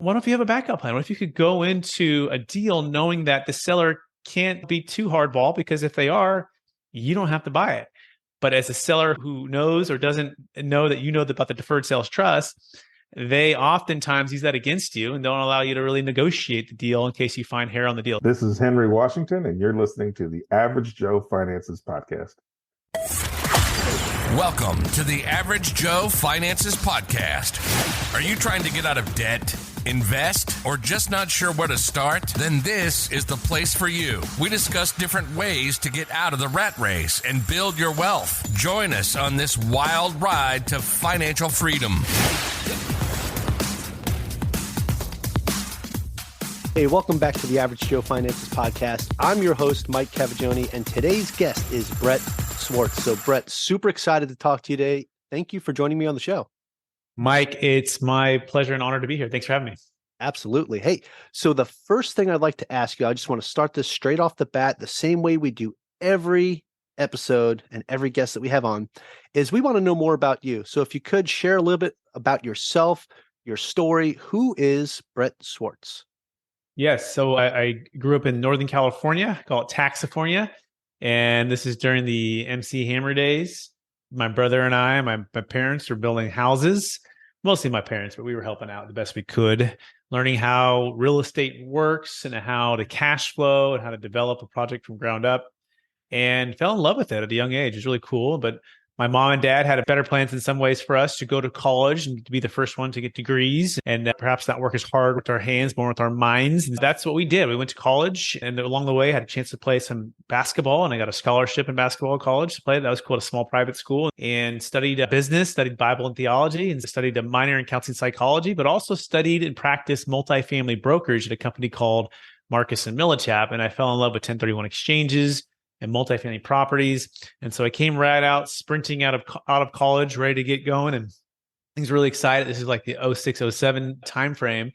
What if you have a backup plan? What if you could go into a deal knowing that the seller can't be too hardball because if they are, you don't have to buy it. But as a seller who knows or doesn't know that you know about the deferred sales trust, they oftentimes use that against you and don't allow you to really negotiate the deal in case you find hair on the deal. This is Henry Washington, and you're listening to the Average Joe Finances Podcast. Welcome to the Average Joe Finances Podcast. Are you trying to get out of debt, invest, or just not sure where to start? Then this is the place for you. We discuss different ways to get out of the rat race and build your wealth. Join us on this wild ride to financial freedom. Hey, welcome back to the Average Joe Finances Podcast. I'm your host, Mike Cavaggioni, and today's guest is Brett Swarts. So, Brett, super excited to talk to you today. Thank you for joining me on the show. Mike, it's my pleasure and honor to be here. Thanks for having me. Absolutely. Hey, so the first thing I'd like to ask you, I just want to start this straight off the bat, the same way we do every episode and every guest that we have on, is we want to know more about you. So if you could share a little bit about yourself, your story. Who is Brett Swarts? Yes. So I grew up in Northern California, call it Taxifornia. And this is during the MC Hammer days. My brother and I, my parents were building houses, mostly my parents, but we were helping out the best we could, learning how real estate works and how to cash flow and how to develop a project from ground up, and fell in love with it at a young age. It was really cool. But my mom and dad had better plans in some ways for us to go to college and to be the first one to get degrees and perhaps not work as hard with our hands, more with our minds. And that's what we did. We went to college and along the way had a chance to play some basketball, and I got a scholarship in basketball at college to play. That was cool at a small private school, and studied business, studied Bible and theology, and studied a minor in counseling psychology, but also studied and practiced multifamily brokerage at a company called Marcus and Millichap. And I fell in love with 1031 exchanges and multifamily properties. And so I came right out sprinting out of college, ready to get going, and things were really excited. This is like the 06, 07 timeframe.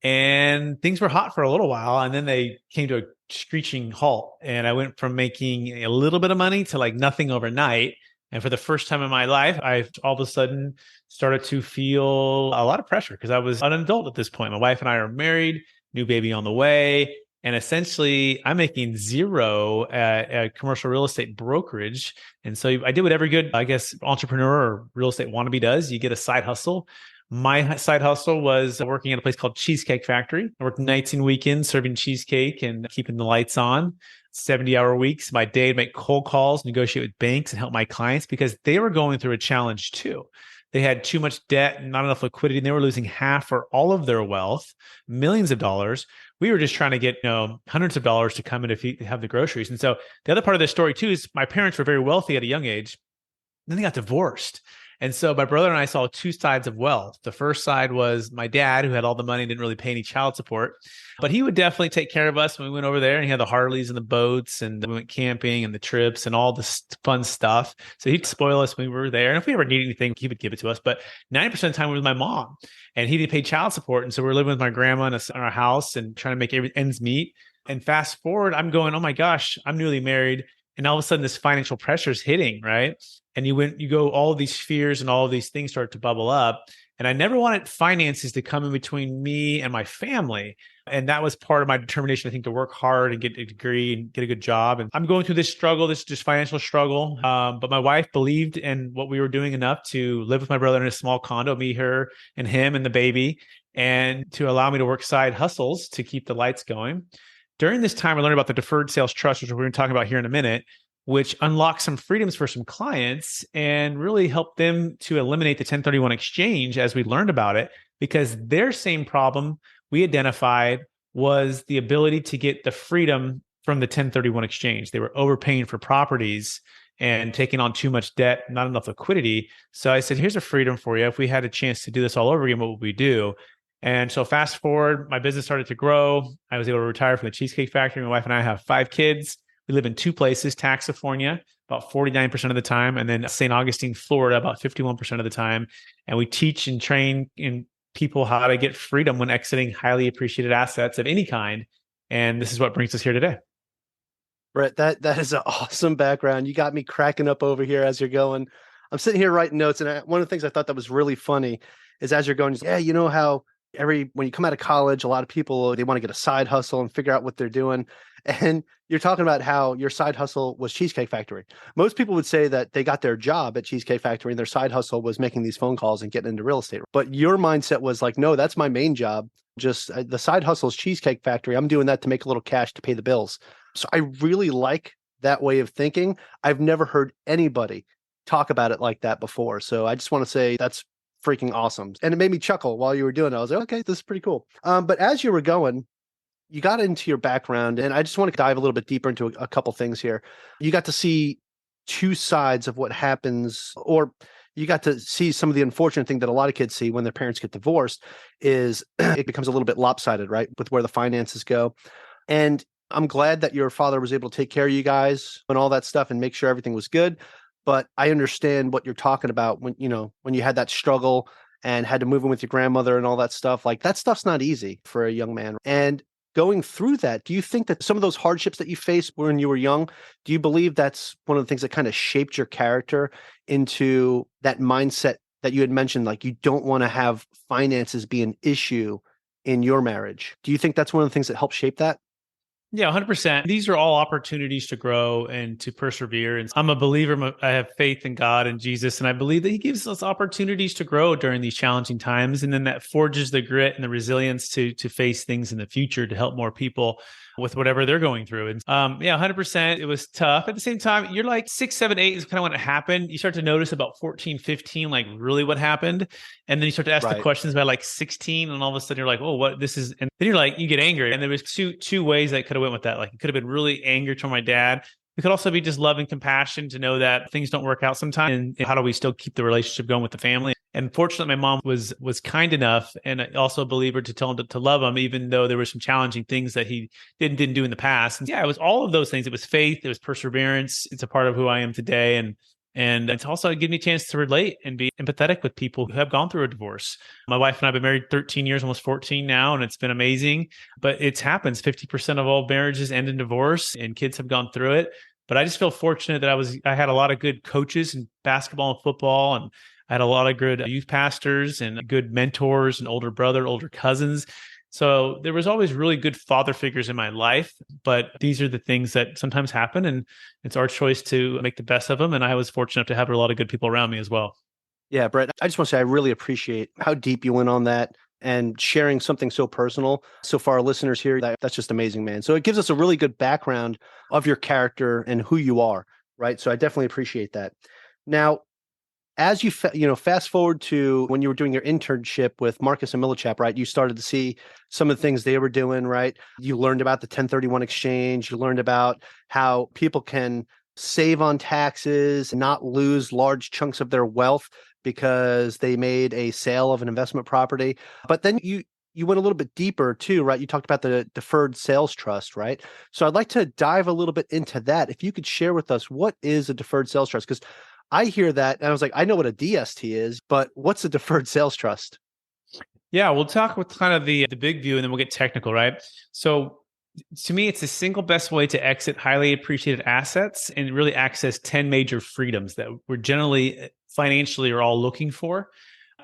And things were hot for a little while, and then they came to a screeching halt. And I went from making a little bit of money to like nothing overnight. And for the first time in my life, I all of a sudden started to feel a lot of pressure because I was an adult at this point. My wife and I are married, new baby on the way. And essentially, I'm making zero at commercial real estate brokerage. And so I did what every good, I guess, entrepreneur or real estate wannabe does. You get a side hustle. My side hustle was working at a place called Cheesecake Factory. I worked nights and weekends serving cheesecake and keeping the lights on. 70-hour weeks. My day I'd make cold calls, negotiate with banks, and help my clients because they were going through a challenge too. They had too much debt and not enough liquidity, and they were losing half or all of their wealth, millions of dollars. We were just trying to get, hundreds of dollars to come in to have the groceries. And so the other part of this story too is my parents were very wealthy at a young age. Then they got divorced. And so my brother and I saw two sides of wealth. The first side was my dad, who had all the money and didn't really pay any child support, but he would definitely take care of us when we went over there. And he had the Harleys and the boats, and we went camping and the trips and all this fun stuff. So he'd spoil us when we were there. And if we ever needed anything, he would give it to us. But 90% of the time, it was my mom, and he didn't pay child support. And so we're living with my grandma in our house and trying to make ends meet. And fast forward, I'm going, oh my gosh, I'm newly married. And all of a sudden, this financial pressure is hitting, right? And you go, all of these fears and all of these things start to bubble up. And I never wanted finances to come in between me and my family. And that was part of my determination, I think, to work hard and get a degree and get a good job. And I'm going through this struggle, this just financial struggle. But my wife believed in what we were doing enough to live with my brother in a small condo, me, her, and him and the baby, and to allow me to work side hustles to keep the lights going. During this time, I learned about the Deferred Sales Trust, which we're going to talk about here in a minute, which unlocked some freedoms for some clients and really helped them to eliminate the 1031 exchange as we learned about it, because their same problem we identified was the ability to get the freedom from the 1031 exchange. They were overpaying for properties and taking on too much debt, not enough liquidity. So I said, here's a freedom for you. If we had a chance to do this all over again, what would we do? And so fast forward, my business started to grow. I was able to retire from the Cheesecake Factory. My wife and I have 5 kids. We live in 2 places, Taxifornia, about 49% of the time, and then Saint Augustine, Florida, about 51% of the time. And we teach and train in people how to get freedom when exiting highly appreciated assets of any kind. And this is what brings us here today. Brett, that is an awesome background. You got me cracking up over here as you're going. I'm sitting here writing notes, and one of the things I thought that was really funny is as you're going, yeah, you know how When you come out of college, a lot of people, they want to get a side hustle and figure out what they're doing. And you're talking about how your side hustle was Cheesecake Factory. Most people would say that they got their job at Cheesecake Factory and their side hustle was making these phone calls and getting into real estate. But your mindset was like, no, that's my main job. Just the side hustle is Cheesecake Factory. I'm doing that to make a little cash to pay the bills. So I really like that way of thinking. I've never heard anybody talk about it like that before. So I just want to say that's freaking awesome. And it made me chuckle while you were doing it. I was like, okay, this is pretty cool. But as you were going, you got into your background, and I just want to dive a little bit deeper into a couple things here. You got to see two sides of what happens, or you got to see some of the unfortunate thing that a lot of kids see when their parents get divorced is it becomes a little bit lopsided, right? With where the finances go. And I'm glad that your father was able to take care of you guys and all that stuff and make sure everything was good. But I understand what you're talking about when you had that struggle and had to move in with your grandmother and all that stuff. Like that stuff's not easy for a young man. And going through that, do you think that some of those hardships that you faced when you were young, do you believe that's one of the things that kind of shaped your character into that mindset that you had mentioned, like you don't want to have finances be an issue in your marriage? Do you think that's one of the things that helped shape that? Yeah, 100%. These are all opportunities to grow and to persevere. And I'm a believer. I have faith in God and Jesus, and I believe that He gives us opportunities to grow during these challenging times. And then that forges the grit and the resilience to face things in the future to help more people with whatever they're going through. And 100%. It was tough. At the same time, you're like 6, 7, 8 is kind of when it happened. You start to notice about 14, 15, like really what happened. And then you start to ask the questions about like 16, and all of a sudden you're like, oh, what this is. And then you're like, you get angry. And there was two ways that could have went with that. Like it could have been really anger toward my dad. It could also be just love and compassion to know that things don't work out sometimes. And how do we still keep the relationship going with the family? And fortunately, my mom was kind enough, and also a believer, to tell him to love him, even though there were some challenging things that he didn't do in the past. And it was all of those things. It was faith. It was perseverance. It's a part of who I am today. And it's also given me a chance to relate and be empathetic with people who have gone through a divorce. My wife and I have been married 13 years, almost 14 now, and it's been amazing. But it happens. 50% of all marriages end in divorce, and kids have gone through it. But I just feel fortunate that I had a lot of good coaches in basketball and football, and I had a lot of good youth pastors and good mentors and older brother, older cousins. So there was always really good father figures in my life, but these are the things that sometimes happen, and it's our choice to make the best of them. And I was fortunate to have a lot of good people around me as well. Yeah, Brett, I just want to say I really appreciate how deep you went on that and sharing something so personal. So for our listeners here, that's just amazing, man. So it gives us a really good background of your character and who you are, right? So I definitely appreciate that. Now, as you fast forward to when you were doing your internship with Marcus and Millichap, right? You started to see some of the things they were doing, right? You learned about the 1031 exchange. You learned about how people can save on taxes, not lose large chunks of their wealth because they made a sale of an investment property. But then you went a little bit deeper too, right? You talked about the Deferred Sales Trust, right? So I'd like to dive a little bit into that. If you could share with us, what is a Deferred Sales Trust? Because I hear that and I was like, I know what a DST is, but what's a Deferred Sales Trust? Yeah, we'll talk with kind of the big view, and then we'll get technical, right? So to me, it's the single best way to exit highly appreciated assets and really access 10 major freedoms that we're generally financially are all looking for.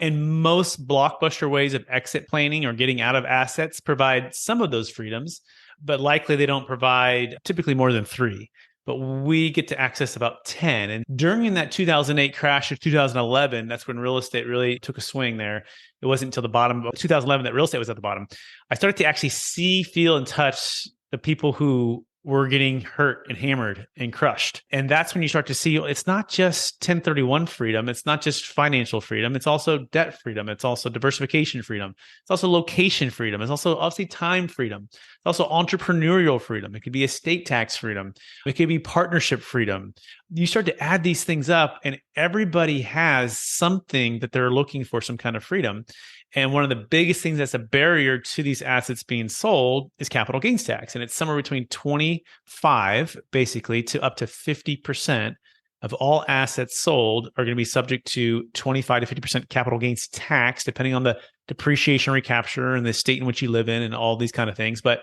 And most blockbuster ways of exit planning or getting out of assets provide some of those freedoms, but likely they don't provide typically more than 3. But we get to access about 10. And during that 2008 crash of 2011, that's when real estate really took a swing there. It wasn't until the bottom of 2011 that real estate was at the bottom. I started to actually see, feel, and touch the people who were getting hurt and hammered and crushed. And that's when you start to see it's not just 1031 freedom. It's not just financial freedom. It's also debt freedom. It's also diversification freedom. It's also location freedom. It's also obviously time freedom. It's also entrepreneurial freedom. It could be estate tax freedom. It could be partnership freedom. You start to add these things up, and everybody has something that they're looking for, some kind of freedom. And one of the biggest things that's a barrier to these assets being sold is capital gains tax. And it's somewhere between 25, basically, to up to 50% of all assets sold are going to be subject to 25 to 50% capital gains tax, depending on the depreciation recapture and the state in which you live in and all these kind of things. But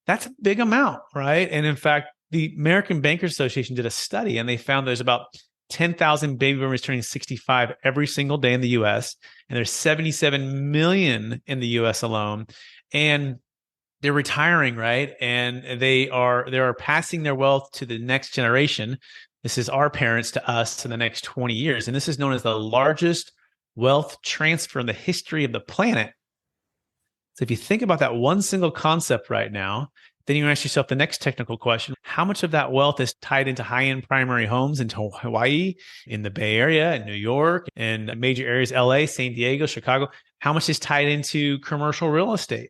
that's a big amount, right? And in fact, the American Bankers Association did a study, and they found there's about 10,000 baby boomers turning 65 every single day in the US, and there's 77 million in the US alone. And they're retiring, right? And they are passing their wealth to the next generation. This is our parents to us in the next 20 years. And this is known as the largest wealth transfer in the history of the planet. So if you think about that one single concept right now, then you ask yourself the next technical question: how much of that wealth is tied into high-end primary homes in Hawaii, in the Bay Area, in New York, and major areas, LA, San Diego, Chicago? How much is tied into commercial real estate?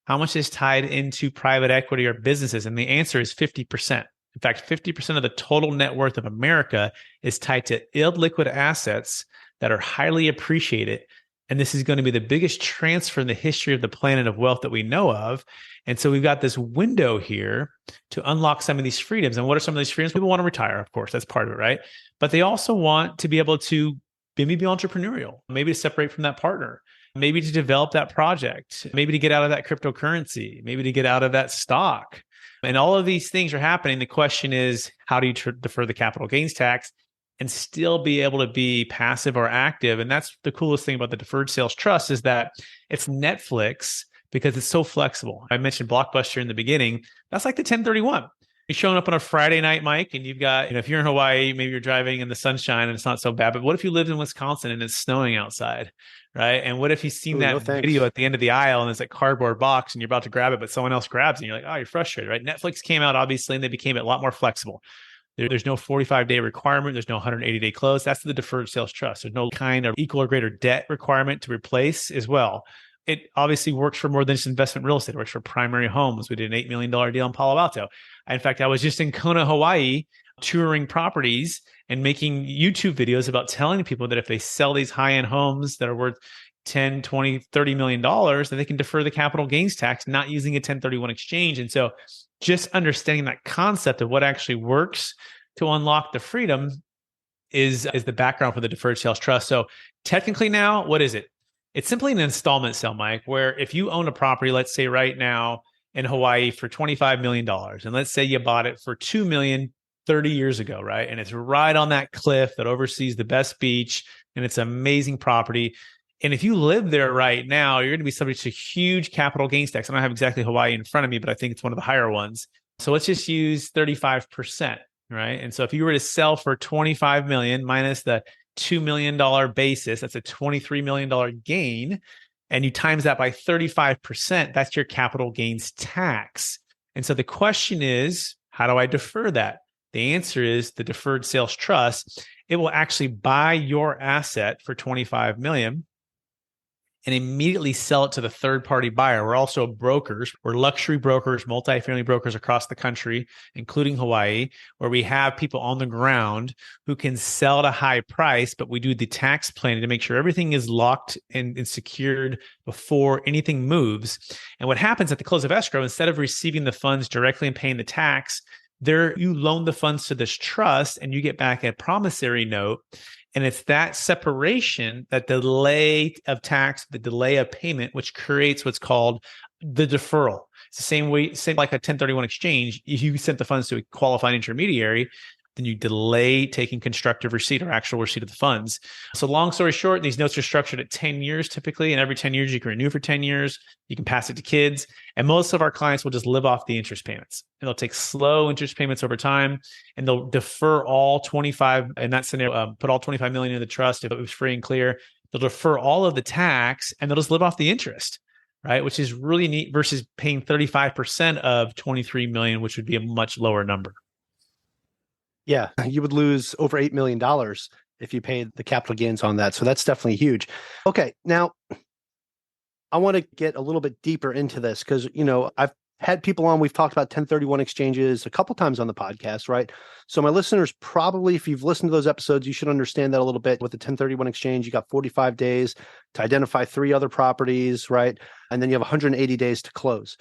How much is tied into private equity or businesses? And the answer is 50%. In fact, 50% of the total net worth of America is tied to illiquid assets that are highly appreciated. And this is going to be the biggest transfer in the history of the planet of wealth that we know of. And so we've got this window here to unlock some of these freedoms. And what are some of these freedoms? People want to retire, of course, that's part of it, right? But they also want to be able to maybe be entrepreneurial, maybe to separate from that partner, maybe to develop that project, maybe to get out of that cryptocurrency, maybe to get out of that stock. And all of these things are happening. The question is, how do you defer the capital gains tax and still be able to be passive or active? And that's the coolest thing about the deferred sales trust, is that it's Netflix because it's so flexible. I mentioned Blockbuster in the beginning. That's like the 1031. You're showing up on a Friday night, Mike, and you've got, if you're in Hawaii, maybe you're driving in the sunshine and it's not so bad. But what if you lived in Wisconsin and it's snowing outside, right? And what if you've seen that video at the end of the aisle and it's a cardboard box and you're about to grab it, but someone else grabs it and you're like, oh, you're frustrated, right? Netflix came out, obviously, and they became a lot more flexible. There's no 45-day requirement. There's no 180-day close. That's the deferred sales trust. There's no kind of equal or greater debt requirement to replace as well. It obviously works for more than just investment real estate. It works for primary homes. We did an $8 million deal in Palo Alto. In fact, I was just in Kona, Hawaii, touring properties and making YouTube videos about telling people that if they sell these high-end homes that are worth 10, 20, $30 million, that they can defer the capital gains tax, not using a 1031 exchange. And so just understanding that concept of what actually works to unlock the freedom is the background for the deferred sales trust. So technically now, what is it? It's simply an installment sale, Mike, where if you own a property, let's say right now in Hawaii for $25 million, and let's say you bought it for $2 million 30 years ago, right? And it's right on that cliff that oversees the best beach, and it's an amazing property. And if you live there right now, you're going to be subject to huge capital gains tax. I don't have exactly Hawaii in front of me, but I think it's one of the higher ones. So let's just use 35%, right? And so if you were to sell for $25 million minus the $2 million basis, that's a $23 million gain. And you times that by 35%, that's your capital gains tax. And so the question is, how do I defer that? The answer is the deferred sales trust. It will actually buy your asset for $25 million and immediately sell it to the third-party buyer. We're also brokers. We're luxury brokers, multifamily brokers across the country, including Hawaii, where we have people on the ground who can sell at a high price, but we do the tax planning to make sure everything is locked and secured before anything moves. And what happens at the close of escrow, instead of receiving the funds directly and paying the tax, you loan the funds to this trust and you get back a promissory note. And it's that separation, that delay of tax, the delay of payment, which creates what's called the deferral. It's the same like a 1031 exchange. If you sent the funds to a qualified intermediary, then you delay taking constructive receipt or actual receipt of the funds. So long story short, these notes are structured at 10 years typically, and every 10 years you can renew for 10 years. You can pass it to kids. And most of our clients will just live off the interest payments. And they'll take slow interest payments over time, and they'll defer all 25, in that scenario, put all 25 million in the trust if it was free and clear. They'll defer all of the tax, and they'll just live off the interest, right? Which is really neat versus paying 35% of 23 million, which would be a much lower number. Yeah, you would lose over $8 million if you paid the capital gains on that. So that's definitely huge. Okay, now I want to get a little bit deeper into this because, I've had people on, we've talked about 1031 exchanges a couple times on the podcast, right? So my listeners probably, if you've listened to those episodes, you should understand that a little bit. With the 1031 exchange, you got 45 days to identify 3 other properties, right? And then you have 180 days to close.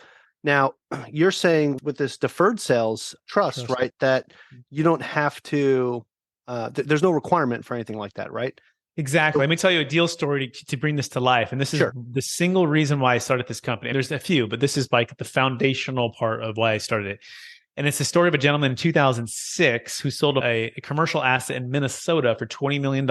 Now, you're saying with this deferred sales trust, right, that you don't have to, there's no requirement for anything like that, right? Exactly. Let me tell you a deal story to bring this to life. And this is the single reason why I started this company. There's a few, but this is like the foundational part of why I started it. And it's the story of a gentleman in 2006 who sold a commercial asset in Minnesota for $20 million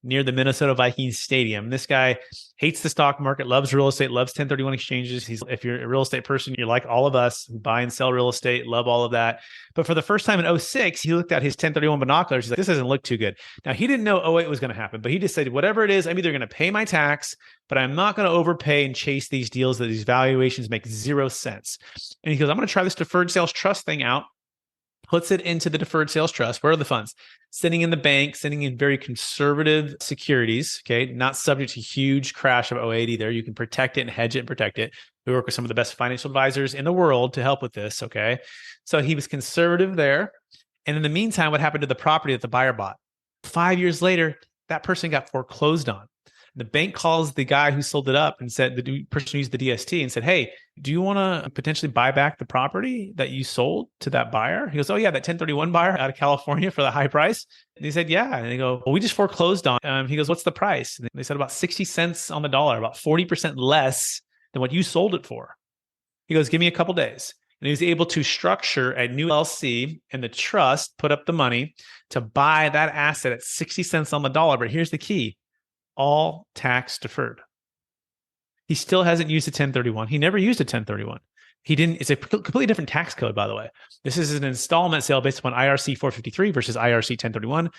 near the Minnesota Vikings stadium. This guy hates the stock market, loves real estate, loves 1031 exchanges. If you're a real estate person, you're like all of us who buy and sell real estate, love all of that. But for the first time in 2006, he looked at his 1031 binoculars. He's like, this doesn't look too good. Now, he didn't know 2008 was going to happen, but he just said, whatever it is, I'm either going to pay my tax, but I'm not going to overpay and chase these deals that these valuations make zero sense. And he goes, I'm going to try this deferred sales trust thing out. Puts it into the deferred sales trust. Where are the funds? Sitting in the bank, sitting in very conservative securities, okay? Not subject to huge crash of 2008 either. You can protect it and hedge it and protect it. We work with some of the best financial advisors in the world to help with this, okay? So he was conservative there. And in the meantime, what happened to the property that the buyer bought? 5 years later, that person got foreclosed on. The bank calls the guy who sold it up and said, the person who used the DST and said, hey, do you want to potentially buy back the property that you sold to that buyer? He goes, oh yeah, that 1031 buyer out of California for the high price. And he said, yeah. And they go, well, we just foreclosed on. He goes, what's the price? And they said about 60 cents on the dollar, about 40% less than what you sold it for. He goes, give me a couple days. And he was able to structure a new LLC, and the trust put up the money to buy that asset at 60 cents on the dollar. But here's the key. All tax deferred. He still hasn't used a 1031. He never used a 1031. He didn't. It's a completely different tax code, by the way. This is an installment sale based upon IRC 453 versus IRC 1031.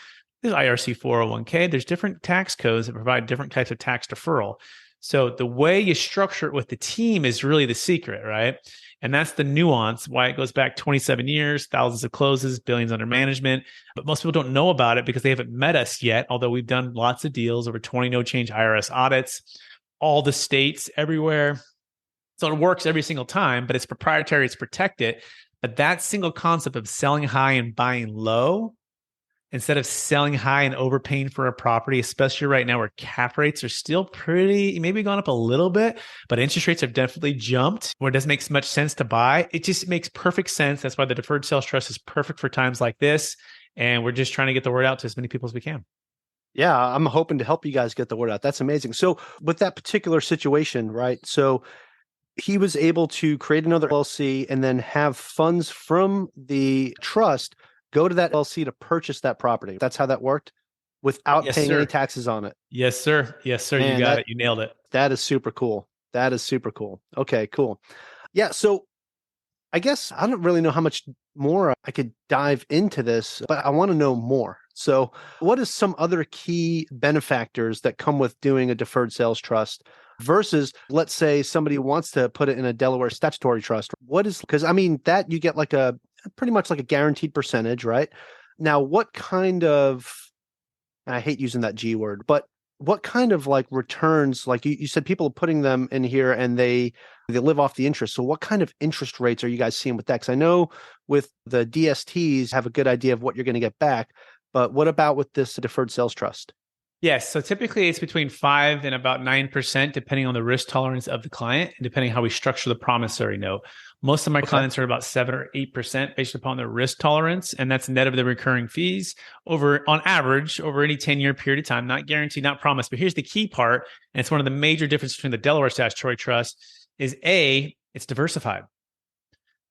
There's IRC 401k. There's different tax codes that provide different types of tax deferral. So the way you structure it with the team is really the secret, right? And that's the nuance, why it goes back 27 years, thousands of closes, billions under management. But most people don't know about it because they haven't met us yet, although we've done lots of deals, over 20 no-change IRS audits, all the states, everywhere. So it works every single time, but it's proprietary, it's protected. But that single concept of selling high and buying low, instead of selling high and overpaying for a property, especially right now where cap rates are still pretty, maybe gone up a little bit, but interest rates have definitely jumped where it doesn't make much sense to buy. It just makes perfect sense. That's why the Deferred Sales Trust is perfect for times like this. And we're just trying to get the word out to as many people as we can. Yeah, I'm hoping to help you guys get the word out. That's amazing. So with that particular situation, right? So he was able to create another LLC and then have funds from the trust go to that LLC to purchase that property. That's how that worked without paying any taxes on it. Yes, sir. Yes, sir. Man, you got it. You nailed it. That is super cool. That is super cool. Okay, cool. Yeah. So I guess I don't really know how much more I could dive into this, but I want to know more. So what is some other key benefactors that come with doing a deferred sales trust versus, let's say somebody wants to put it in a Delaware statutory trust? What is, because I mean, that you get like a pretty much like a guaranteed percentage, right? Now, what kind of, I hate using that G word, but what kind of like returns, like you said, people are putting them in here and they live off the interest. So what kind of interest rates are you guys seeing with that? Because I know with the DSTs have a good idea of what you're going to get back, but what about with this deferred sales trust? Yes. So typically it's between 5 and about 9%, depending on the risk tolerance of the client and depending how we structure the promissory note. Most of my clients are about 7 or 8% based upon their risk tolerance. And that's net of the recurring fees on average, over any 10-year period of time, not guaranteed, not promised. But here's the key part. And it's one of the major differences between the Delaware statutory trust is A, it's diversified.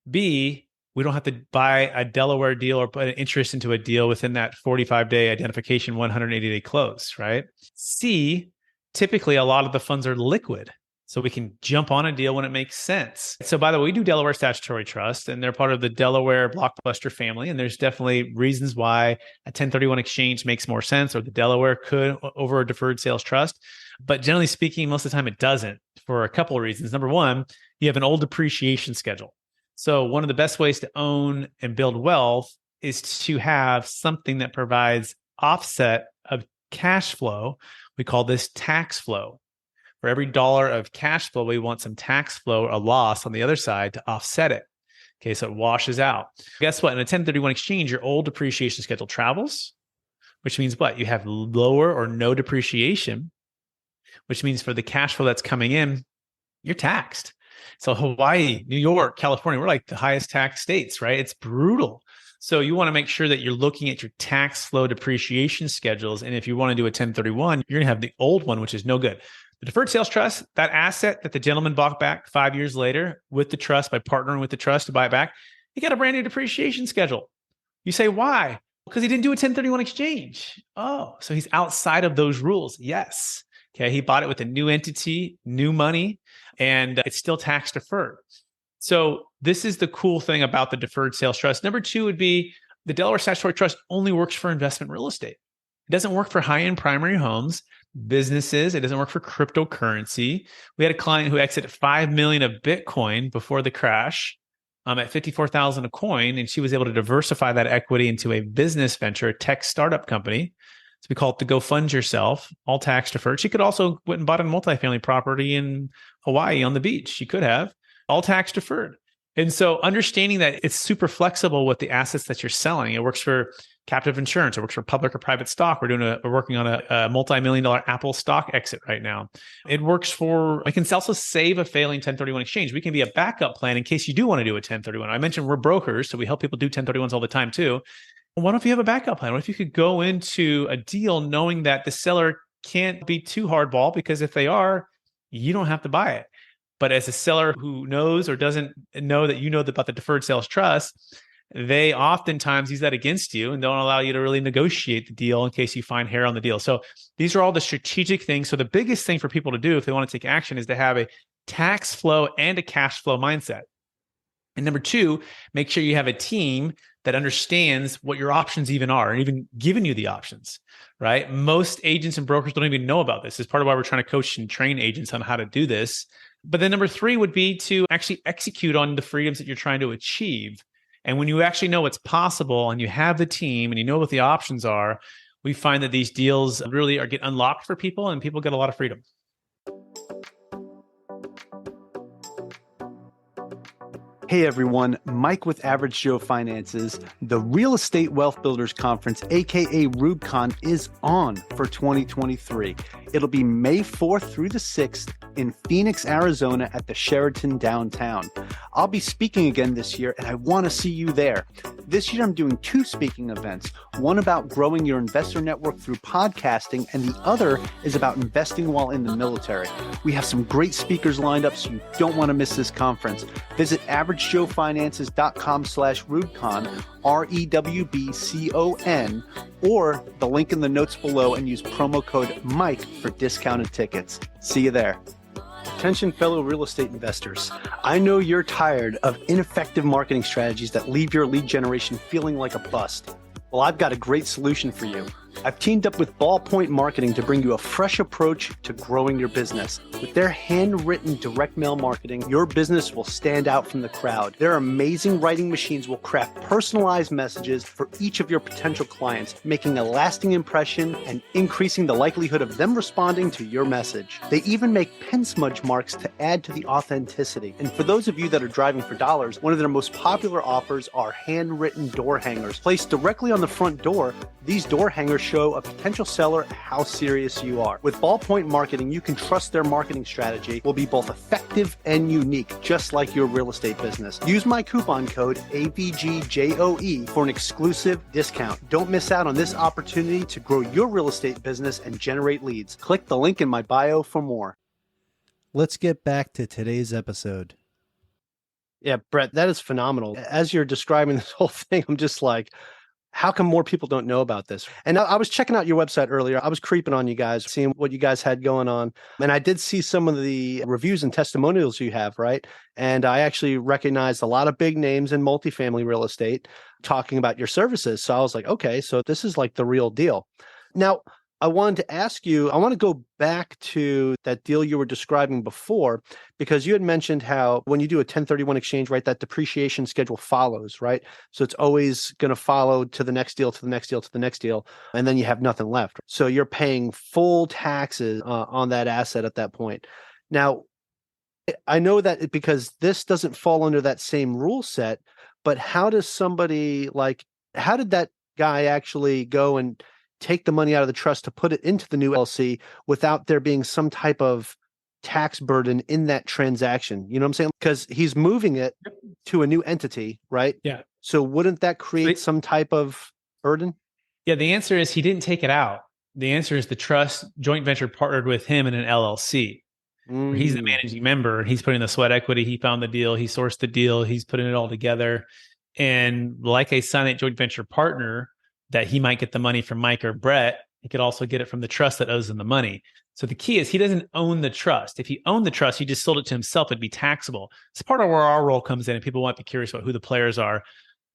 B, we don't have to buy a Delaware deal or put an interest into a deal within that 45-day identification, 180-day close, right? C, typically a lot of the funds are liquid. So we can jump on a deal when it makes sense. So by the way, we do Delaware statutory trust and they're part of the Delaware blockbuster family. And there's definitely reasons why a 1031 exchange makes more sense or the Delaware could over a deferred sales trust. But generally speaking, most of the time it doesn't for a couple of reasons. Number one, you have an old depreciation schedule. So one of the best ways to own and build wealth is to have something that provides offset of cash flow. We call this tax flow. For every dollar of cash flow, we want some tax flow, a loss on the other side to offset it. Okay, so it washes out. Guess what? In a 1031 exchange, your old depreciation schedule travels, which means what? You have lower or no depreciation, which means for the cash flow that's coming in, you're taxed. So Hawaii, New York, California, we're like the highest tax states, right? It's brutal. So you want to make sure that you're looking at your tax flow depreciation schedules. And if you want to do a 1031, you're going to have the old one, which is no good. The deferred sales trust, that asset that the gentleman bought back 5 years later with the trust by partnering with the trust to buy it back, he got a brand new depreciation schedule. You say, why? Because he didn't do a 1031 exchange. Oh, so he's outside of those rules. Yes. Okay. He bought it with a new entity, new money, and it's still tax deferred. So this is the cool thing about the deferred sales trust. Number two would be the Delaware Statutory Trust only works for investment real estate. It doesn't work for high-end primary homes, businesses. It doesn't work for cryptocurrency. We had a client who exited 5 million of Bitcoin before the crash at 54,000 a coin, and she was able to diversify that equity into a business venture, a tech startup company. So we call it the Go Fund Yourself, all tax deferred. She could also went and bought a multifamily property in Hawaii on the beach. She could have all tax deferred. And so understanding that it's super flexible with the assets that you're selling. It works for captive insurance. It works for public or private stock. We're working on a multi-million-dollar Apple stock exit right now. It works for, I can also save a failing 1031 exchange. We can be a backup plan in case you do want to do a 1031. I mentioned we're brokers, so we help people do 1031s all the time too. What if you have a backup plan? What if you could go into a deal knowing that the seller can't be too hardball, because if they are, you don't have to buy it. But as a seller who knows or doesn't know that you know about the deferred sales trust, they oftentimes use that against you and don't allow you to really negotiate the deal in case you find hair on the deal. So these are all the strategic things. So the biggest thing for people to do if they want to take action is to have a tax flow and a cash flow mindset. And number two, make sure you have a team that understands what your options even are and even giving you the options, right? Most agents and brokers don't even know about this. It's part of why we're trying to coach and train agents on how to do this. But then number three would be to actually execute on the freedoms that you're trying to achieve. And when you actually know what's possible and you have the team and you know what the options are, we find that these deals really get unlocked for people and people get a lot of freedom. Hey everyone, Mike with Average Joe Finances. The Real Estate Wealth Builders Conference, aka RubeCon, is on for 2023. It'll be May 4th through the 6th in Phoenix, Arizona at the Sheraton downtown. I'll be speaking again this year and I want to see you there. This year I'm doing two speaking events, one about growing your investor network through podcasting and the other is about investing while in the military. We have some great speakers lined up, so you don't want to miss this conference. Visit averagejoefinances.com/RubeCon, REWBCON, or the link in the notes below and use promo code Mike for discounted tickets. See you there. Attention, fellow real estate investors. I know you're tired of ineffective marketing strategies that leave your lead generation feeling like a bust. Well, I've got a great solution for you. I've teamed up with Ballpoint Marketing to bring you a fresh approach to growing your business. With their handwritten direct mail marketing, your business will stand out from the crowd. Their amazing writing machines will craft personalized messages for each of your potential clients, making a lasting impression and increasing the likelihood of them responding to your message. They even make pen smudge marks to add to the authenticity. And for those of you that are driving for dollars, one of their most popular offers are handwritten door hangers. Placed directly on the front door, these door hangers show a potential seller how serious you are. With Ballpoint Marketing, you can trust their marketing strategy will be both effective and unique, just like your real estate business. Use my coupon code AVGJOE for an exclusive discount. Don't miss out on this opportunity to grow your real estate business and generate leads. Click the link in my bio for more. Let's get back to today's episode. Yeah, Brett, that is phenomenal. As you're describing this whole thing, I'm just like, how come more people don't know about this? And I was checking out your website earlier. I was creeping on you guys, seeing what you guys had going on. And I did see some of the reviews and testimonials you have, right? And I actually recognized a lot of big names in multifamily real estate talking about your services. So I was like, okay, so this is like the real deal. Now, I wanted to ask you, I want to go back to that deal you were describing before, because you had mentioned how when you do a 1031 exchange, right, that depreciation schedule follows, right? So it's always going to follow to the next deal, to the next deal, to the next deal, and then you have nothing left. So you're paying full taxes on that asset at that point. Now, I know that because this doesn't fall under that same rule set, but how does somebody how did that guy actually go and take the money out of the trust to put it into the new LLC without there being some type of tax burden in that transaction? You know what I'm saying? Because he's moving it to a new entity, right? Yeah. So wouldn't that create some type of burden? Yeah, the answer is he didn't take it out. The answer is the trust joint venture partnered with him in an LLC. Where he's the managing member. He's putting the sweat equity. He found the deal. He sourced the deal. He's putting it all together. And like a silent joint venture partner, that he might get the money from Mike or Brett, he could also get it from the trust that owes him the money. So the key is he doesn't own the trust. If he owned the trust, he just sold it to himself, it'd be taxable. It's part of where our role comes in, and people might be curious about who the players are.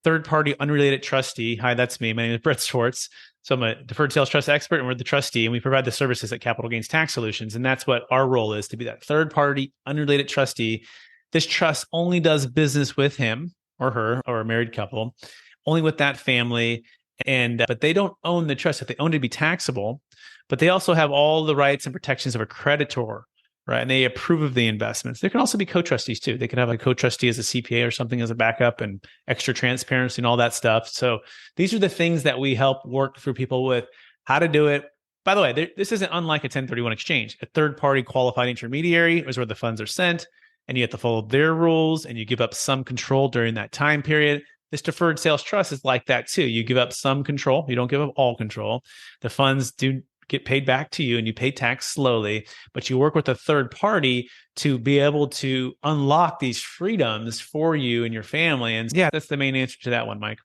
Third-party unrelated trustee. Hi, that's me. My name is Brett Swarts. So I'm a deferred sales trust expert, and we're the trustee, and we provide the services at Capital Gains Tax Solutions. And that's what our role is, to be that third-party unrelated trustee. This trust only does business with him or her or a married couple, only with that family. And but they don't own the trust. If they own it, it'd be taxable. But they also have all the rights and protections of a creditor, right? And they approve of the investments. There can also be co-trustees too. They can have a co-trustee as a CPA or something as a backup, and extra transparency and all that stuff. So these are the things that we help work through people with how to do it. By the way, this isn't unlike a 1031 exchange. A third-party qualified intermediary is where the funds are sent, and you have to follow their rules, and you give up some control during that time period. This deferred sales trust is like that too. You give up some control. You don't give up all control. The funds do get paid back to you, and you pay tax slowly, but you work with a third party to be able to unlock these freedoms for you and your family. And yeah, that's the main answer to that one, Mike.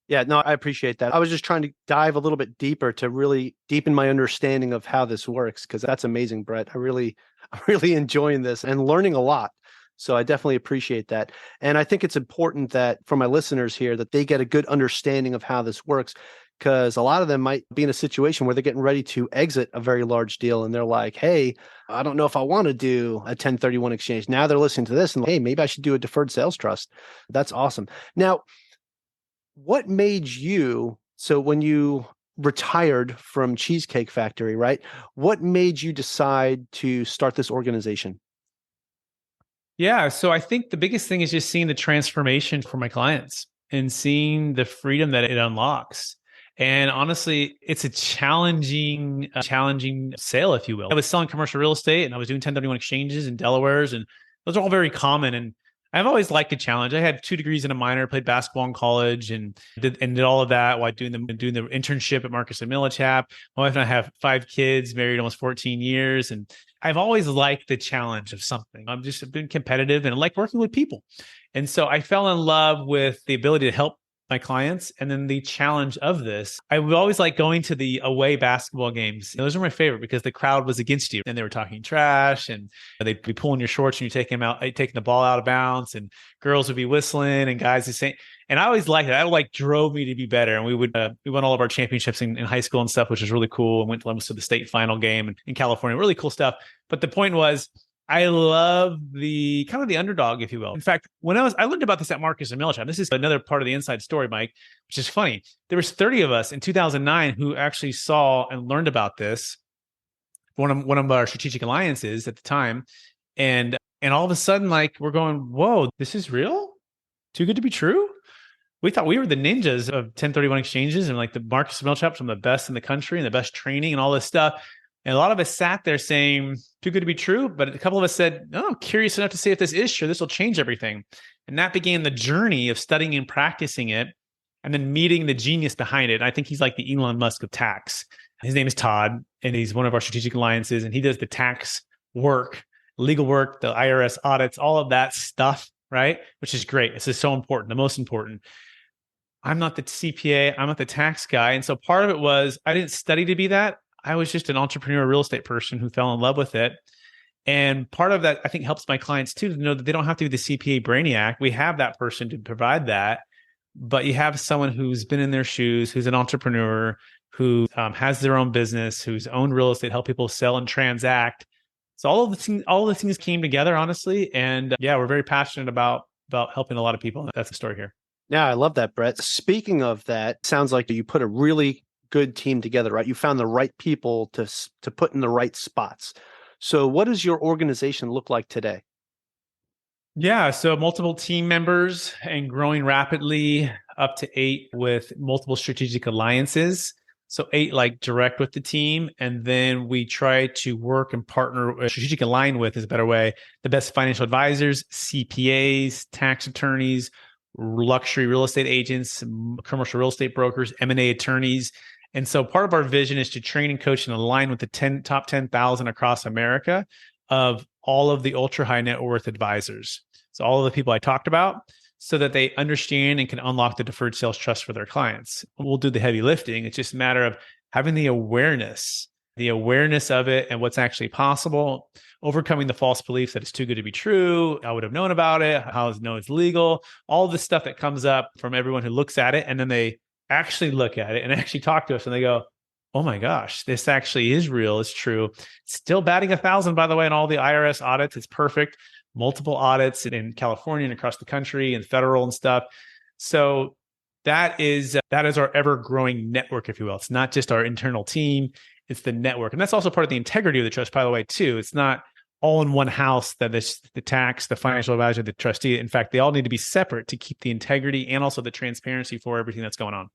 Yeah, no, I appreciate that. I was just trying to dive a little bit deeper to really deepen my understanding of how this works, because that's amazing, Brett. I'm really enjoying this and learning a lot. So I definitely appreciate that. And I think it's important that for my listeners here, that they get a good understanding of how this works, because a lot of them might be in a situation where they're getting ready to exit a very large deal. And they're like, hey, I don't know if I want to do a 1031 exchange. Now they're listening to this and hey, maybe I should do a deferred sales trust. That's awesome. Now, what made you, so when you retired from Cheesecake Factory, right? What made you decide to start this organization? Yeah. So I think the biggest thing is just seeing the transformation for my clients and seeing the freedom that it unlocks. And honestly, it's a challenging sale, if you will. I was selling commercial real estate, and I was doing 1031 exchanges and Delawares, and those are all very common. And I've always liked a challenge. I had 2 degrees and a minor, played basketball in college, and did all of that while doing the internship at Marcus and Millichap. My wife and I have 5 kids, married almost 14 years, and I've always liked the challenge of something. I've just been competitive and I like working with people. And so I fell in love with the ability to help my clients, and then the challenge of this. I would always like going to the away basketball games. Those are my favorite because the crowd was against you and they were talking trash, and they'd be pulling your shorts and you're taking the ball out of bounds, and girls would be whistling and guys would say, and I always liked it. That drove me to be better. And we won all of our championships in high school and stuff, which was really cool. And went to the state final game in California, really cool stuff. But the point was, I love the kind of the underdog, if you will. In fact, I learned about this at Marcus and Millichap. This is another part of the inside story, Mike, which is funny. There was 30 of us in 2009 who actually saw and learned about this, one of our strategic alliances at the time. And all of a sudden, we're going, whoa, this is real? Too good to be true? We thought we were the ninjas of 1031 exchanges, and the Marcus and Millichap, some of the best in the country and the best training and all this stuff. And a lot of us sat there saying, too good to be true. But a couple of us said, no, I'm curious enough to see if this is true. This will change everything. And that began the journey of studying and practicing it, and then meeting the genius behind it. I think he's like the Elon Musk of tax. His name is Todd, and he's one of our strategic alliances. And he does the tax work, legal work, the IRS audits, all of that stuff, right? Which is great. This is so important, the most important. I'm not the CPA. I'm not the tax guy. And so part of it was I didn't study to be that. I was just an entrepreneur real estate person who fell in love with it. And part of that, I think, helps my clients too, to know that they don't have to be the CPA brainiac. We have that person to provide that. But you have someone who's been in their shoes, who's an entrepreneur, who has their own business, who's owned real estate, help people sell and transact. So all the things came together, honestly. And we're very passionate about helping a lot of people. That's the story here. Yeah, I love that, Brett. Speaking of that, sounds like you put a really good team together, right? You found the right people to put in the right spots. So what does your organization look like today? Yeah, so multiple team members and growing rapidly, up to 8 with multiple strategic alliances. So 8 direct with the team. And then we try to work and partner, strategic align with is a better way, the best financial advisors, CPAs, tax attorneys, luxury real estate agents, commercial real estate brokers, M&A attorneys. And so part of our vision is to train and coach and align with the top 10,000 across America of all of the ultra high net worth advisors. So all of the people I talked about, so that they understand and can unlock the deferred sales trust for their clients. We'll do the heavy lifting. It's just a matter of having the awareness of it and what's actually possible, overcoming the false belief that it's too good to be true. I would have known about it. How is know it's legal? All the stuff that comes up from everyone who looks at it. And then they actually look at it and actually talk to us and they go, oh my gosh, this actually is real. It's true. Still batting 1,000, by the way, in all the IRS audits. It's perfect. Multiple audits in California and across the country and federal and stuff. So that is our ever-growing network, if you will. It's not just our internal team. It's the network. And that's also part of the integrity of the trust, by the way, too. It's not all in one house that the tax, the financial advisor, the trustee. In fact, they all need to be separate to keep the integrity and also the transparency for everything that's going on.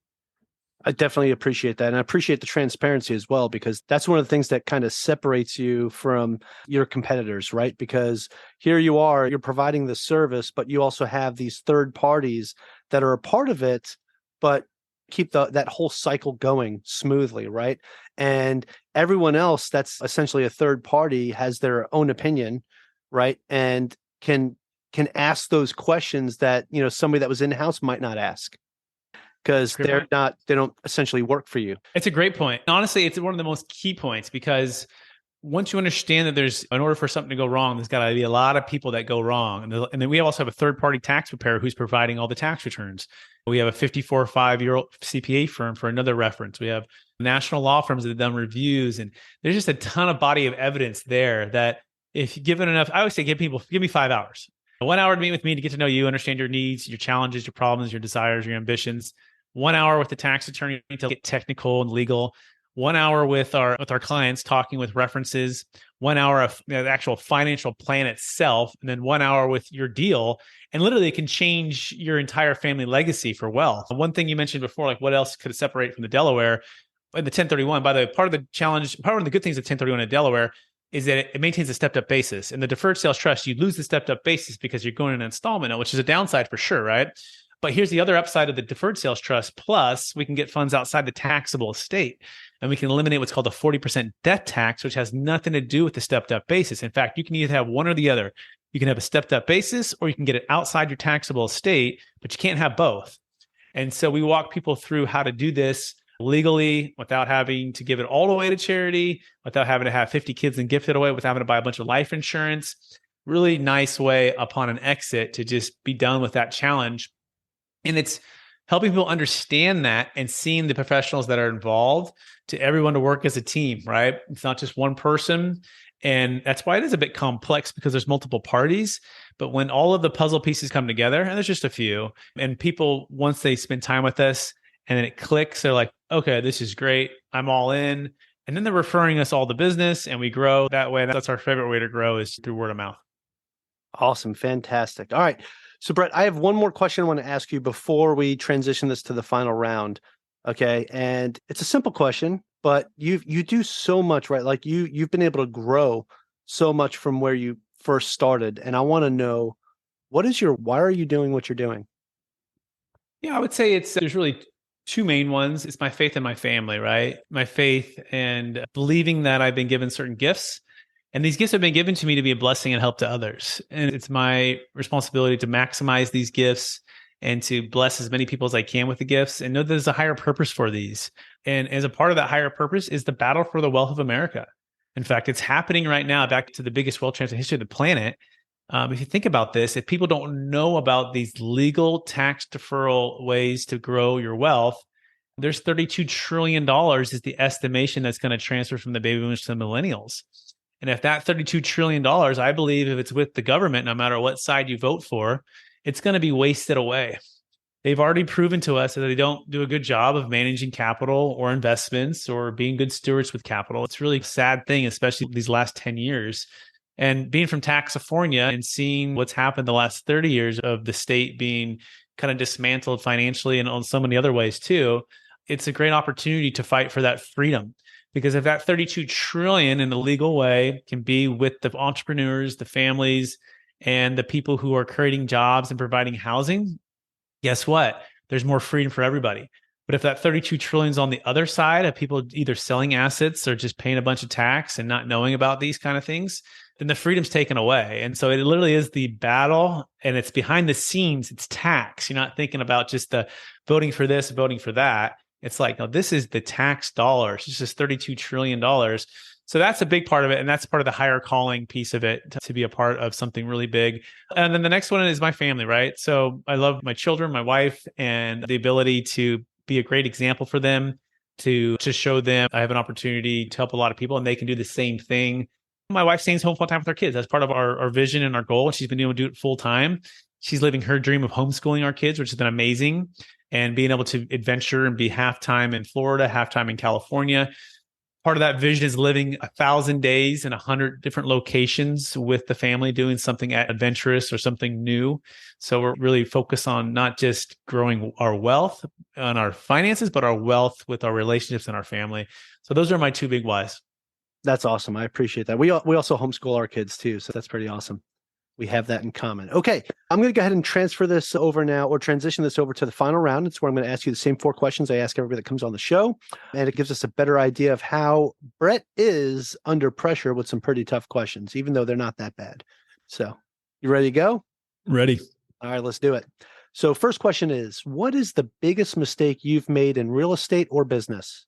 I definitely appreciate that. And I appreciate the transparency as well, because that's one of the things that kind of separates you from your competitors, right? Because here you are, you're providing the service, but you also have these third parties that are a part of it, but keep that whole cycle going smoothly, right? And everyone else that's essentially a third party has their own opinion, right? And can ask those questions that, somebody that was in-house might not ask. Because they don't essentially work for you. It's a great point. Honestly, it's one of the most key points, because once you understand that in order for something to go wrong, there's got to be a lot of people that go wrong. And then we also have a third-party tax preparer who's providing all the tax returns. We have a 5-year-old CPA firm for another reference. We have national law firms that have done reviews. And there's just a ton of body of evidence there that if you give it enough, I always say, give me 5 hours. 1 hour to meet with me to get to know you, understand your needs, your challenges, your problems, your desires, your ambitions. 1 hour with the tax attorney to get technical and legal. 1 hour with our clients talking with references. 1 hour of the actual financial plan itself, and then 1 hour with your deal. And literally, it can change your entire family legacy for wealth. One thing you mentioned before, like what else could it separate from the Delaware? In the 1031, by the way, part of the challenge, part of the good things of 1031 in Delaware is that it maintains a stepped up basis. In the deferred sales trust, you lose the stepped up basis because you're going in an installment note, which is a downside for sure, right? But here's the other upside of the deferred sales trust. Plus, we can get funds outside the taxable estate, and we can eliminate what's called a 40% death tax, which has nothing to do with the stepped up basis. In fact, you can either have one or the other. You can have a stepped up basis, or you can get it outside your taxable estate, but you can't have both. And so we walk people through how to do this legally without having to give it all away to charity, without having to have 50 kids and gift it away, without having to buy a bunch of life insurance. Really nice way upon an exit to just be done with that challenge. And it's helping people understand that and seeing the professionals that are involved to everyone to work as a team, right? It's not just one person. And that's why it is a bit complex, because there's multiple parties. But when all of the puzzle pieces come together, and there's just a few, and people, once they spend time with us and then it clicks, they're like, okay, this is great. I'm all in. And then they're referring us all the business and we grow that way. That's our favorite way to grow, is through word of mouth. Awesome. Fantastic. All right. So Brett, I have one more question I want to ask you before we transition this to the final round. Okay. And it's a simple question, but you do so much, right? Like you've been able to grow so much from where you first started. And I want to know, why are you doing what you're doing? Yeah, I would say there's really two main ones. It's my faith and my family, right? My faith and believing that I've been given certain gifts. And these gifts have been given to me to be a blessing and help to others. And it's my responsibility to maximize these gifts and to bless as many people as I can with the gifts, and know that there's a higher purpose for these. And as a part of that higher purpose is the battle for the wealth of America. In fact, it's happening right now, back to the biggest wealth transfer in the history of the planet. If you think about this, if people don't know about these legal tax deferral ways to grow your wealth, there's $32 trillion is the estimation that's going to transfer from the baby boomers to the millennials. And if that $32 trillion, I believe if it's with the government, no matter what side you vote for, it's going to be wasted away. They've already proven to us that they don't do a good job of managing capital or investments or being good stewards with capital. It's really a sad thing, especially these last 10 years. And being from Taxifornia and seeing what's happened the last 30 years of the state being kind of dismantled financially and on so many other ways too, it's a great opportunity to fight for that freedom. Because if that $32 trillion in a legal way can be with the entrepreneurs, the families, and the people who are creating jobs and providing housing, guess what? There's more freedom for everybody. But if that $32 trillion is on the other side of people either selling assets or just paying a bunch of tax and not knowing about these kind of things, then the freedom's taken away. And so it literally is the battle, and it's behind the scenes. It's tax. You're not thinking about just the voting for this, voting for that. It's like, no, this is the tax dollars. This is $32 trillion. So that's a big part of it. And that's part of the higher calling piece of it, to be a part of something really big. And then the next one is my family, right? So I love my children, my wife, and the ability to be a great example for them, to show them I have an opportunity to help a lot of people and they can do the same thing. My wife stays home full time with our kids. That's part of our vision and our goal. And she's been able to do it full time. She's living her dream of homeschooling our kids, which has been amazing, and being able to adventure and be half-time in Florida, half-time in California. Part of that vision is living 1,000 days in 100 different locations with the family, doing something adventurous or something new. So we're really focused on not just growing our wealth and our finances, but our wealth with our relationships and our family. So those are my two big whys. That's awesome. I appreciate that. We also homeschool our kids too, so that's pretty awesome. We have that in common. Okay, I'm going to go ahead and transfer this over now, or transition this over to the final round. It's where I'm going to ask you the same 4 questions I ask everybody that comes on the show. And it gives us a better idea of how Brett is under pressure with some pretty tough questions, even though they're not that bad. So you ready to go? Ready. All right, let's do it. So first question is, what is the biggest mistake you've made in real estate or business?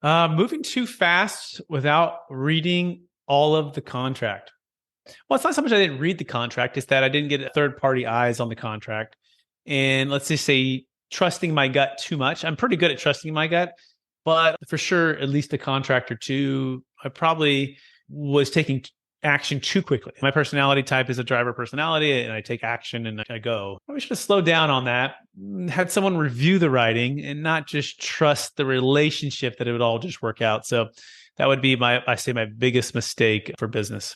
Moving too fast without reading all of the contract. Well, it's not so much I didn't read the contract, it's that I didn't get third-party eyes on the contract. And let's just say trusting my gut too much. I'm pretty good at trusting my gut, but for sure, at least a contract or two, I probably was taking action too quickly. My personality type is a driver personality, and I take action and I go. I should have slowed down on that, had someone review the writing and not just trust the relationship that it would all just work out. So that would be my biggest mistake for business.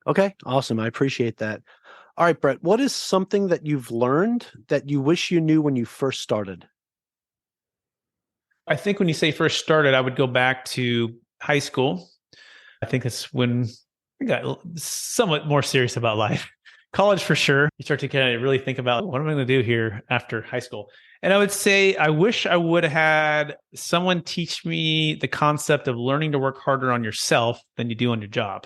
Okay, awesome. I appreciate that. All right, Brett, what is something that you've learned that you wish you knew when you first started? I think when you say first started, I would go back to high school. I think that's when I got somewhat more serious about life. College for sure. You start to kind of really think about, what am I going to do here after high school? And I would say, I wish I would have had someone teach me the concept of learning to work harder on yourself than you do on your job.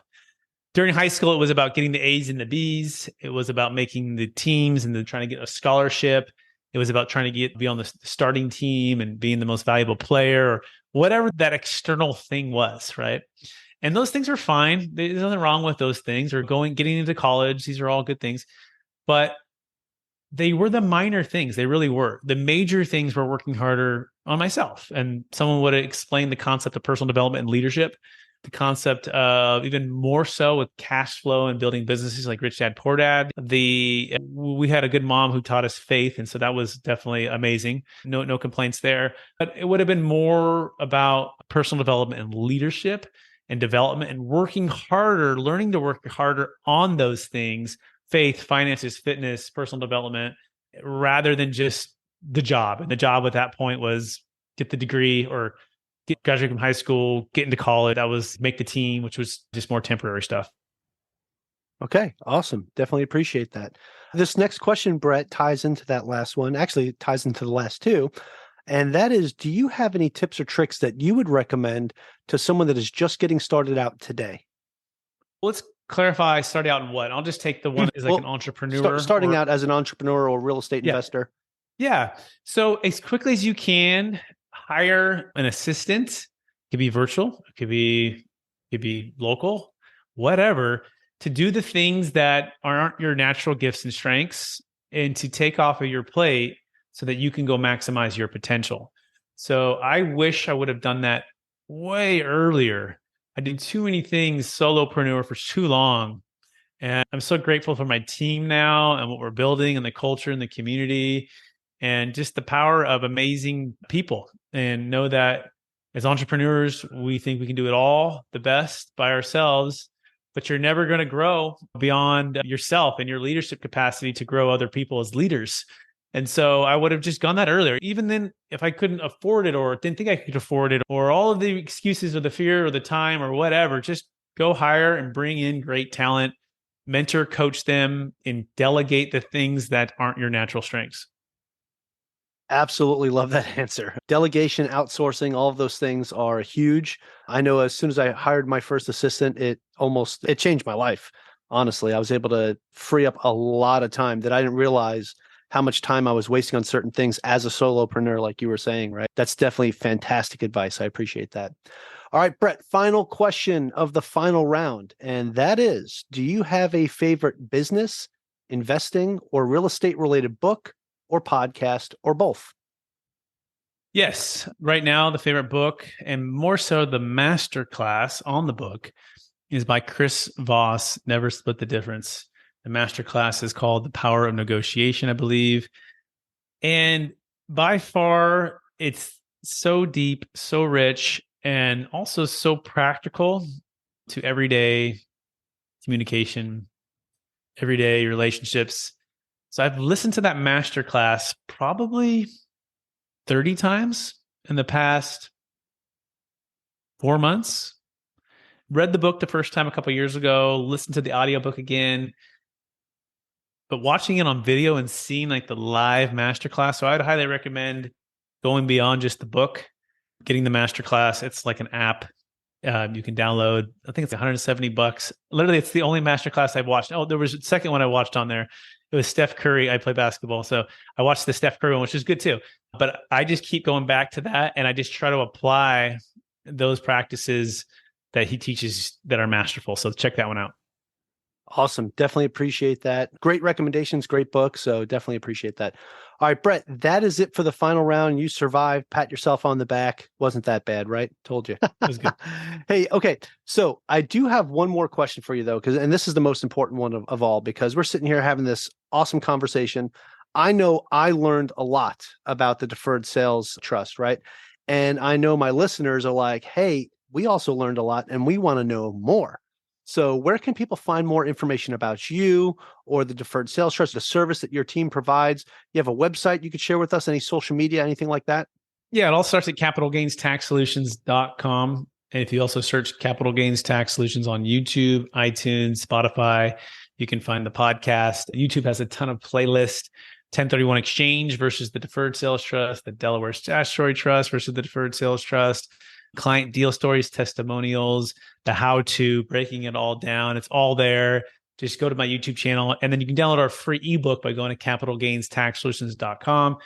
During high school, it was about getting the A's and the B's. It was about making the teams and then trying to get a scholarship. It was about trying to be on the starting team and being the most valuable player, or whatever that external thing was, right? And those things are fine. There's nothing wrong with those things, or getting into college. These are all good things. But they were the minor things. They really were. The major things were working harder on myself. And someone would explain the concept of personal development and leadership, the concept of even more so with cash flow and building businesses like Rich Dad, Poor Dad. We had a good mom who taught us faith. And so that was definitely amazing. No complaints there. But it would have been more about personal development and leadership and development and working harder, learning to work harder on those things: faith, finances, fitness, personal development, rather than just the job. And the job at that point was get the degree or graduate from high school, get into college. That was make the team, which was just more temporary stuff. Okay, awesome. Definitely appreciate that. This next question, Brett, ties into that last one. Actually, it ties into the last two. And that is, do you have any tips or tricks that you would recommend to someone that is just getting started out today? Let's clarify, start out in what? I'll just take the one as like an entrepreneur. Starting out as an entrepreneur or real estate investor. Yeah. So as quickly as you can, hire an assistant. It could be virtual, it could be local, whatever, to do the things that aren't your natural gifts and strengths, and to take off of your plate so that you can go maximize your potential. So I wish I would have done that way earlier. I did too many things solopreneur for too long. And I'm so grateful for my team now and what we're building and the culture and the community and just the power of amazing people. And know that as entrepreneurs, we think we can do it all the best by ourselves, but you're never going to grow beyond yourself and your leadership capacity to grow other people as leaders. And so I would have just gone that earlier. Even then, if I couldn't afford it or didn't think I could afford it, or all of the excuses or the fear or the time or whatever, just go hire and bring in great talent, mentor, coach them, and delegate the things that aren't your natural strengths. Absolutely love that answer. Delegation, outsourcing, all of those things are huge. I know as soon as I hired my first assistant, it changed my life. Honestly, I was able to free up a lot of time that I didn't realize how much time I was wasting on certain things as a solopreneur, like you were saying, right? That's definitely fantastic advice. I appreciate that. All right, Brett, final question of the final round. And that is, do you have a favorite business, investing, or real estate related book or podcast or both? Yes. Right now, the favorite book, and more so the masterclass on the book, is by Chris Voss, Never Split the Difference. The masterclass is called The Power of Negotiation, I believe. And by far, it's so deep, so rich, and also so practical to everyday communication, everyday relationships. So I've listened to that masterclass probably 30 times in the past 4 months. Read the book the first time a couple of years ago, listened to the audiobook again, but watching it on video and seeing like the live masterclass. So I'd highly recommend going beyond just the book, getting the masterclass. It's like an app you can download. I think it's $170. Literally, it's the only masterclass I've watched. Oh, there was a second one I watched on there. It was Steph Curry. I play basketball, so I watched the Steph Curry one, which is good too. But I just keep going back to that, and I just try to apply those practices that he teaches that are masterful. So check that one out. Awesome. Definitely appreciate that. Great recommendations, great book. So definitely appreciate that. All right, Brett, that is it for the final round. You survived. Pat yourself on the back. Wasn't that bad, right? Told you. It was good. Hey, okay. So I do have one more question for you though, and this is the most important one of all, because we're sitting here having this awesome conversation. I know I learned a lot about the Deferred Sales Trust, right? And I know my listeners are like, hey, we also learned a lot and we want to know more. So where can people find more information about you or the Deferred Sales Trust, the service that your team provides? You have a website you could share with us, any social media, anything like that? Yeah, it all starts at capitalgainstaxsolutions.com. And if you also search Capital Gains Tax Solutions on YouTube, iTunes, Spotify, you can find the podcast. YouTube has a ton of playlists. 1031 exchange versus the Deferred Sales Trust, the Delaware Statutory Trust versus the Deferred Sales Trust, client deal stories, testimonials, the how-to, breaking it all down. It's all there. Just go to my YouTube channel, and then you can download our free ebook by going to capitalgainstaxsolutions.com.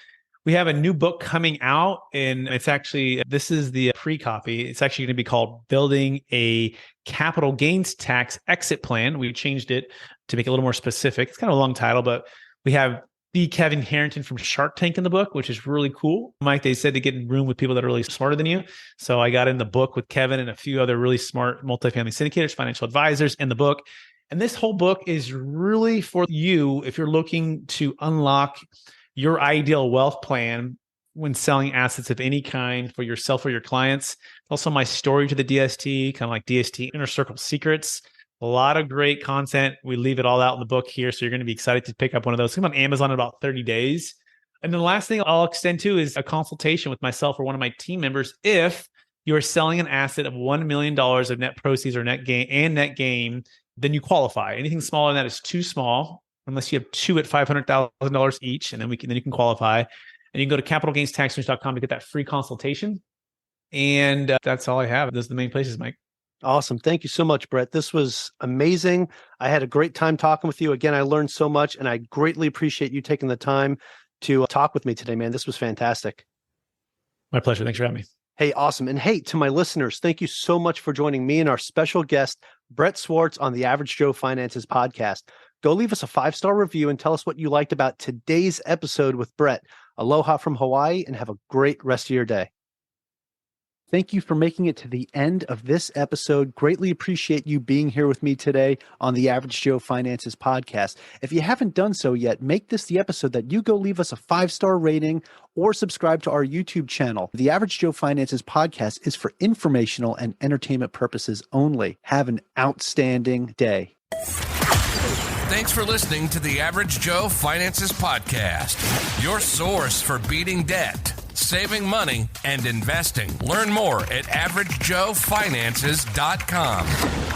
We have a new book coming out, and this is the pre-copy. It's actually going to be called Building a Capital Gains Tax Exit Plan. We changed it to make it a little more specific. It's kind of a long title, but we have Kevin Harrington from Shark Tank in the book, which is really cool. Mike, they said to get in room with people that are really smarter than you. So I got in the book with Kevin and a few other really smart multifamily syndicators, financial advisors in the book. And this whole book is really for you if you're looking to unlock your ideal wealth plan when selling assets of any kind for yourself or your clients. Also my story to the DST, kind of like DST Inner Circle Secrets. A lot of great content. We leave it all out in the book here. So you're going to be excited to pick up one of those. Come on Amazon in about 30 days. And then the last thing I'll extend to is a consultation with myself or one of my team members. If you're selling an asset of $1 million of net proceeds or net gain, then you qualify. Anything smaller than that is too small, unless you have two at $500,000 each. And then you can qualify. And you can go to capitalgainstaxsolutions.com to get that free consultation. And that's all I have. Those are the main places, Mike. Awesome. Thank you so much, Brett. This was amazing. I had a great time talking with you. Again, I learned so much, and I greatly appreciate you taking the time to talk with me today, man. This was fantastic. My pleasure. Thanks for having me. Hey, awesome. And hey, to my listeners, thank you so much for joining me and our special guest, Brett Swarts, on the Average Joe Finances podcast. Go leave us a 5-star review and tell us what you liked about today's episode with Brett. Aloha from Hawaii, and have a great rest of your day. Thank you for making it to the end of this episode. Greatly appreciate you being here with me today on the Average Joe Finances podcast. If you haven't done so yet, make this the episode that you go leave us a 5-star rating or subscribe to our YouTube channel. The Average Joe Finances podcast is for informational and entertainment purposes only. Have an outstanding day. Thanks for listening to the Average Joe Finances podcast, your source for beating debt, saving money, and investing. Learn more at averagejoefinances.com.